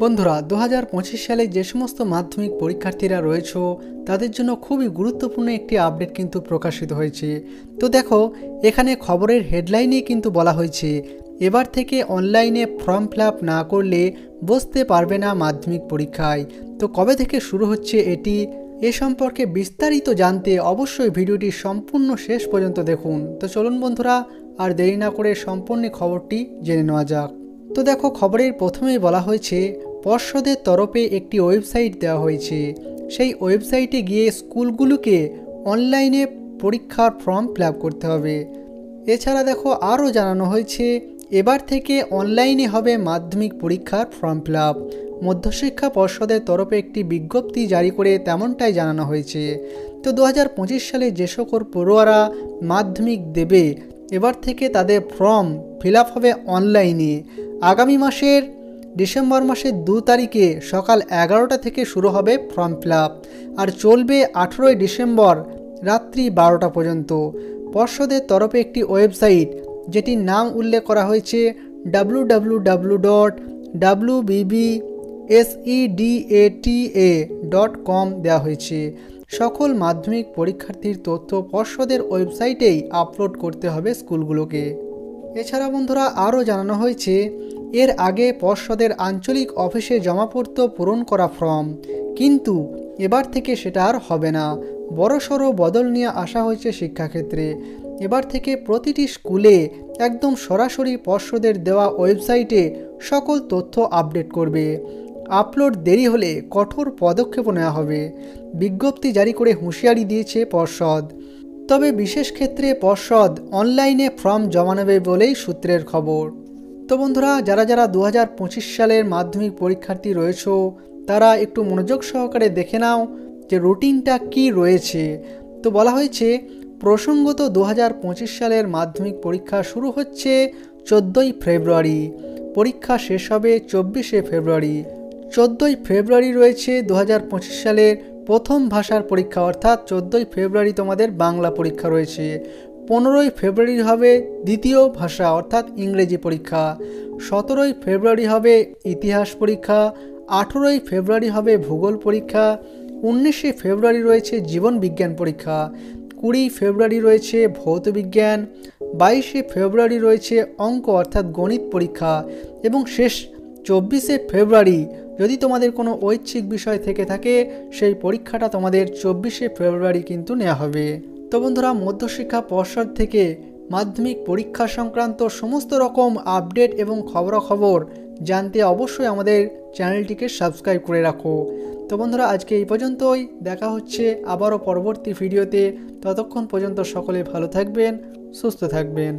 বন্ধুরা 2025 সালে যে সমস্ত মাধ্যমিক পরীক্ষার্থীরা রয়েছে তাদের জন্য খুবই গুরুত্বপূর্ণ একটি আপডেট কিন্তু প্রকাশিত হয়েছে। তো দেখো এখানে খবরের হেডলাইনে কিন্তু বলা হয়েছে এবার থেকে অনলাইনে ফর্ম ফিল আপ না করলে বসতে পারবে না মাধ্যমিক পরীক্ষায়। তো কবে থেকে শুরু হচ্ছে এটি, এ সম্পর্কে বিস্তারিত জানতে অবশ্যই ভিডিওটি সম্পূর্ণ শেষ পর্যন্ত দেখুন। তো চলুন বন্ধুরা আর দেরি না করে সম্পূর্ণ খবরটি জেনে নেওয়া যাক। তো দেখো খবরের প্রথমেই বলা হয়েছে পর্ষদের তরফে একটি ওয়েবসাইট দেওয়া হয়েছে। সেই ওয়েবসাইটে গিয়ে স্কুলগুলোকে অনলাইনে পরীক্ষার ফর্ম ফিল আপ করতে হবে। এছাড়া দেখো আরও জানানো হয়েছে এবার থেকে অনলাইনে হবে মাধ্যমিক পরীক্ষার ফর্ম ফিল আপ। মধ্যশিক্ষা পর্ষদের তরফে একটি বিজ্ঞপ্তি জারি করে তেমনটাই জানানো হয়েছে। তো 2025 সালে যে সকল পড়ুয়ারা মাধ্যমিক দেবে এবার থেকে তাদের ফর্ম ফিল আপ হবে অনলাইনে। আগামী মাসের ডিসেম্বর মাসের 2 তারিখে সকাল 11টা থেকে শুরু হবে ফর্ম ফিল আপ আর চলবে 18ই ডিসেম্বর রাত্রি 12টা পর্যন্ত। পর্ষদের তরফে একটি ওয়েবসাইট যেটির নাম উল্লেখ করা হয়েছে www.wbbsedata.com দেওয়া হয়েছে। সকল মাধ্যমিক পরীক্ষার্থীর তথ্য পর্ষদের ওয়েবসাইটেই আপলোড করতে হবে স্কুলগুলোকে। এছাড়া বন্ধুরা আরও জানানো হয়েছে এর আগে পর্ষদের আঞ্চলিক অফিসে জমা পড়ত পূরণ করা ফর্ম, কিন্তু এবার থেকে সেটা আর হবে না। বড়সড় বদল নিয়ে আসা হয়েছে শিক্ষাক্ষেত্রে। এবার থেকে প্রতিটি স্কুলে একদম সরাসরি পর্ষদের দেওয়া ওয়েবসাইটে সকল তথ্য আপডেট করবে। আপলোড দেরি হলে কঠোর পদক্ষেপ নেওয়া হবে। বিজ্ঞপ্তি জারি করে হুঁশিয়ারি দিয়েছে পর্ষদ। তবে বিশেষ ক্ষেত্রে পর্ষদ অনলাইনে ফর্ম জমা নেবে বলেই সূত্রের খবর। তো বন্ধুরা যারা যারা 2025 সালের মাধ্যমিক পরীক্ষার্থী রয়েছে তারা একটু মনোযোগ সহকারে দেখে নাও যে রুটিনটা কি রয়েছে। তো বলা হয়েছে প্রসঙ্গত 2025 সালের মাধ্যমিক পরীক্ষা শুরু হচ্ছে 14ই ফেব্রুয়ারি, পরীক্ষা শেষ হবে 24শে ফেব্রুয়ারি। 14ই ফেব্রুয়ারি রয়েছে 2025 সালের প্রথম ভাষার পরীক্ষা, অর্থাৎ 14ই ফেব্রুয়ারি তোমাদের বাংলা পরীক্ষা রয়েছে। 15ই ফেব্রুয়ারি হবে দ্বিতীয় ভাষা অর্থাৎ ইংরেজি পরীক্ষা। 17ই ফেব্রুয়ারি হবে ইতিহাস পরীক্ষা। 18ই ফেব্রুয়ারি হবে ভূগোল পরীক্ষা। 19শে ফেব্রুয়ারি রয়েছে জীবন বিজ্ঞান পরীক্ষা। 20 ফেব্রুয়ারি রয়েছে ভৌত বিজ্ঞান। 22শে ফেব্রুয়ারি রয়েছে অঙ্ক অর্থাৎ গণিত পরীক্ষা। এবং শেষ 24শে ফেব্রুয়ারি যদি তোমাদের কোনো ঐচ্ছিক বিষয় থেকে থাকে সেই পরীক্ষাটা তোমাদের 24শে ফেব্রুয়ারি কিন্তু নেওয়া হবে। তো বন্ধুরা মধ্যশিক্ষা পর্ষদ থেকে মাধ্যমিক পরীক্ষা সংক্রান্ত সমস্ত রকম আপডেট এবং খবরাখবর জানতে অবশ্যই আমাদের চ্যানেলটিকে সাবস্ক্রাইব করে রাখো। তো বন্ধুরা আজকে এই পর্যন্তই, দেখা হচ্ছে আবারও পরবর্তী ভিডিওতে। ততক্ষণ পর্যন্ত সকলে ভালো থাকবেন, সুস্থ থাকবেন।